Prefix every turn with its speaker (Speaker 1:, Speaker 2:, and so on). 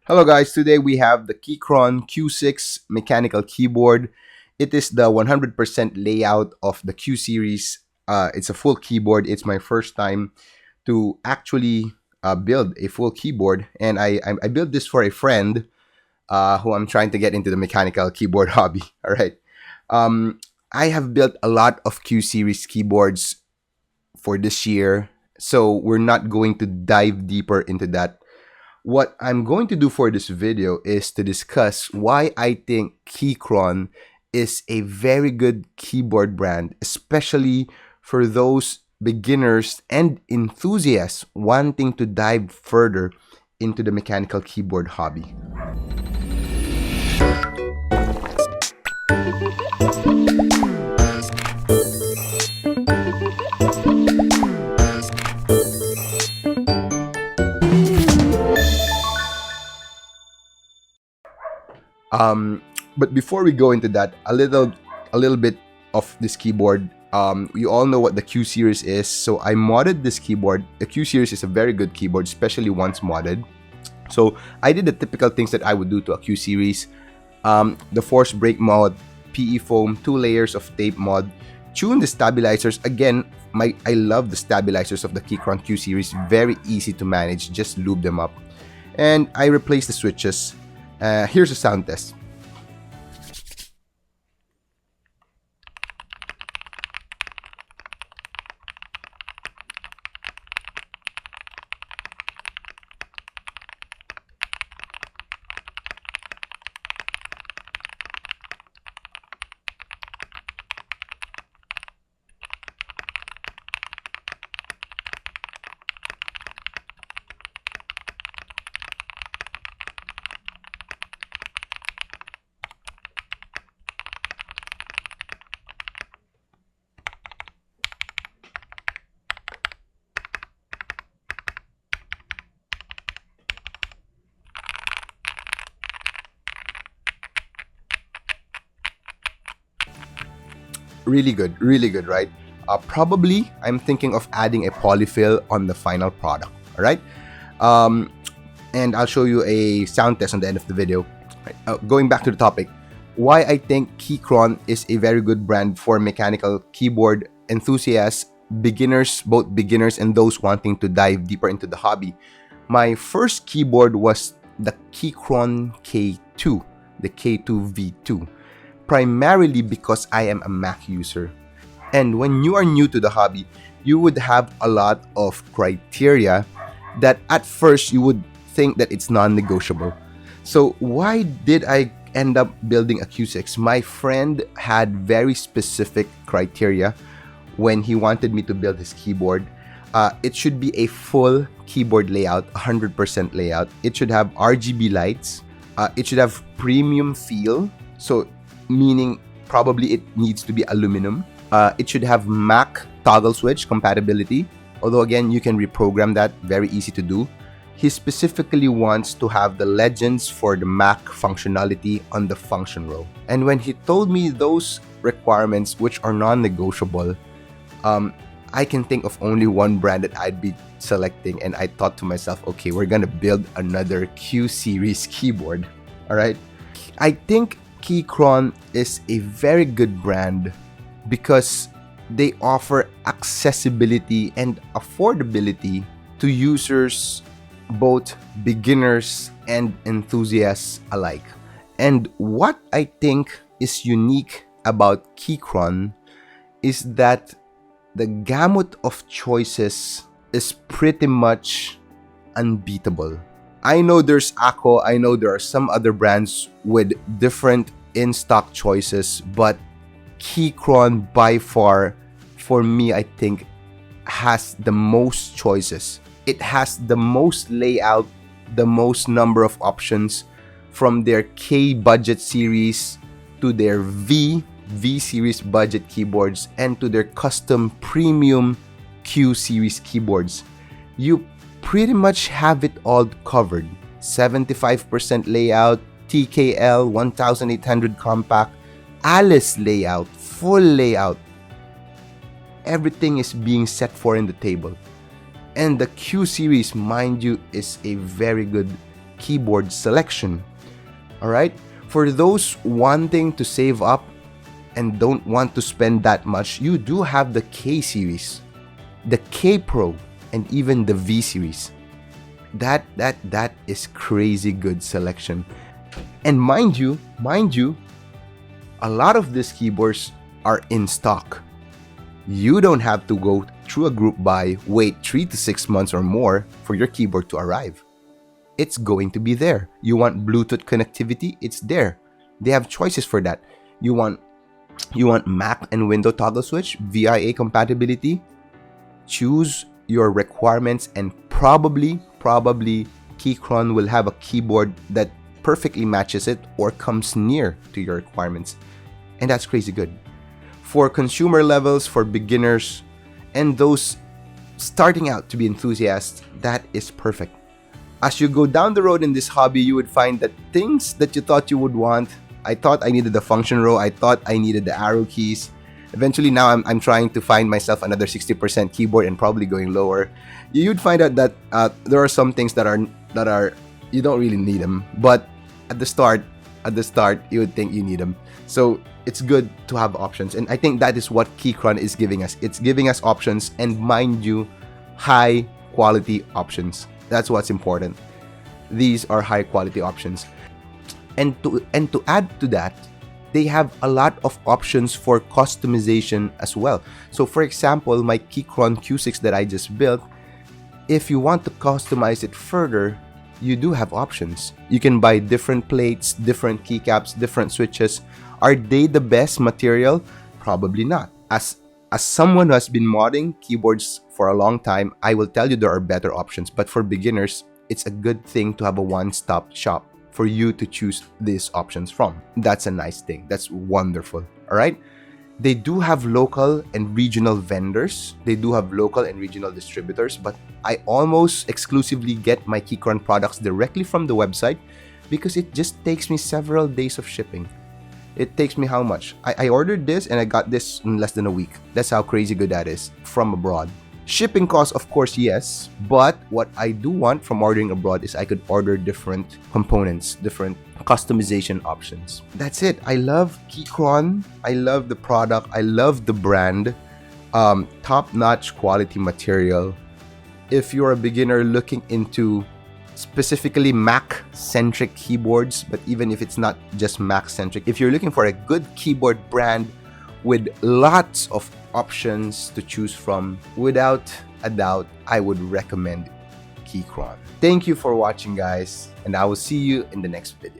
Speaker 1: Hello guys, today we have the Keychron Q6 mechanical keyboard. It is the 100% layout of the Q series. It's a full keyboard. It's my first time to actually build a full keyboard, and I built this for a friend who I'm trying to get into the mechanical keyboard hobby. All right. Um, I have built a lot of Q series keyboards for this year, so we're not going to dive deeper into that. What I'm going to do for this video is to discuss why I think Keychron is a very good keyboard brand, especially for those beginners and enthusiasts wanting to dive further into the mechanical keyboard hobby. But before we go into that, a little bit of this keyboard. You all know what the Q series is, so I modded this keyboard. The Q series is a very good keyboard, especially once modded. So I did the typical things that I would do to a Q series. The force break mod, PE foam, 2 layers of tape mod, tune the stabilizers. Again, I love the stabilizers of the Keychron Q series. Very easy to manage, just lube them up. And I replaced the switches. Here's a sound test. Really good, right? Probably I'm thinking of adding a polyfill on the final product. All right. um, and I'll show you a sound test on the end of the video. Right. Going back to the topic, why I think Keychron is a very good brand for mechanical keyboard enthusiasts, beginners, both beginners and those wanting to dive deeper into the hobby. My first keyboard was the Keychron K2, the K2 V2, primarily because I am a Mac user. And when you are new to the hobby, you would have a lot of criteria that at first you would think that it's non-negotiable. So why did I end up building a Q6? My friend had very specific criteria when he wanted me to build his keyboard. It should be a full keyboard layout, 100% layout. It should have RGB lights. It should have premium feel, so meaning probably it needs to be aluminum. It should have Mac toggle switch compatibility, although again you can reprogram that, very easy to do. He specifically wants to have the legends for the Mac functionality on the function row. And when he told me those requirements, which are non-negotiable, I can think of only one brand that I'd be selecting, and I thought to myself, okay, we're gonna build another Q series keyboard. All right. I think Keychron is a very good brand because they offer accessibility and affordability to users, both beginners and enthusiasts alike. And what I think is unique about Keychron is that the gamut of choices is pretty much unbeatable. I know there's Akko, I know there are some other brands with different in-stock choices, but Keychron by far, for me, I think, has the most choices. It has the most layout, the most number of options, from their K budget series to their V series budget keyboards and to their custom premium Q series keyboards. You pretty much have it all covered. 75% layout, TKL 1800 compact, Alice layout, full layout. Everything is being set for in the table. And the Q series, mind you, is a very good keyboard selection. Alright? For those wanting to save up and don't want to spend that much, you do have the K series, the K Pro, and even the V series. That is crazy good selection. And mind you, a lot of these keyboards are in stock. You don't have to go through a group buy, wait 3 to 6 months or more for your keyboard to arrive. It's going to be there. You want Bluetooth connectivity? It's there. They have choices for that. You want Mac and Windows toggle switch, VIA compatibility? Choose your requirements, and probably Keychron will have a keyboard that perfectly matches it or comes near to your requirements. And that's crazy good. For consumer levels, for beginners, and those starting out to be enthusiasts, that is perfect. As you go down the road in this hobby, you would find that things that you thought you would want, I thought I needed the function row, I thought I needed the arrow keys. Eventually now I'm trying to find myself another 60% keyboard and probably going lower. You'd find out that there are some things that are you don't really need them, but at the start you would think you need them. So it's good to have options, and I think that is what Keychron is giving us. It's giving us options, and mind you, high quality options. That's what's important. These are high quality options. And to add to that, they have a lot of options for customization as well. So for example, my Keychron Q6 that I just built, if you want to customize it further, you do have options. You can buy different plates, different keycaps, different switches. Are they the best material? Probably not. As someone who has been modding keyboards for a long time, I will tell you there are better options. But for beginners, it's a good thing to have a one-stop shop for you to choose these options from. That's a nice thing. That's wonderful. All right. They do have local and regional vendors. They do have local and regional distributors, but I almost exclusively get my Keychron products directly from the website because it just takes me several days of shipping. It takes me how much? I ordered this and I got this in less than a week. That's how crazy good that is from abroad. Shipping costs, of course, yes, but what I do want from ordering abroad is I could order different components, different customization options. That's it. I love Keychron. I love the product. I love the brand. Top-notch quality material. If you're a beginner looking into specifically Mac-centric keyboards, but even if it's not just Mac-centric, if you're looking for a good keyboard brand with lots of options to choose from, without a doubt, I would recommend Keychron. Thank you for watching, guys, and I will see you in the next video.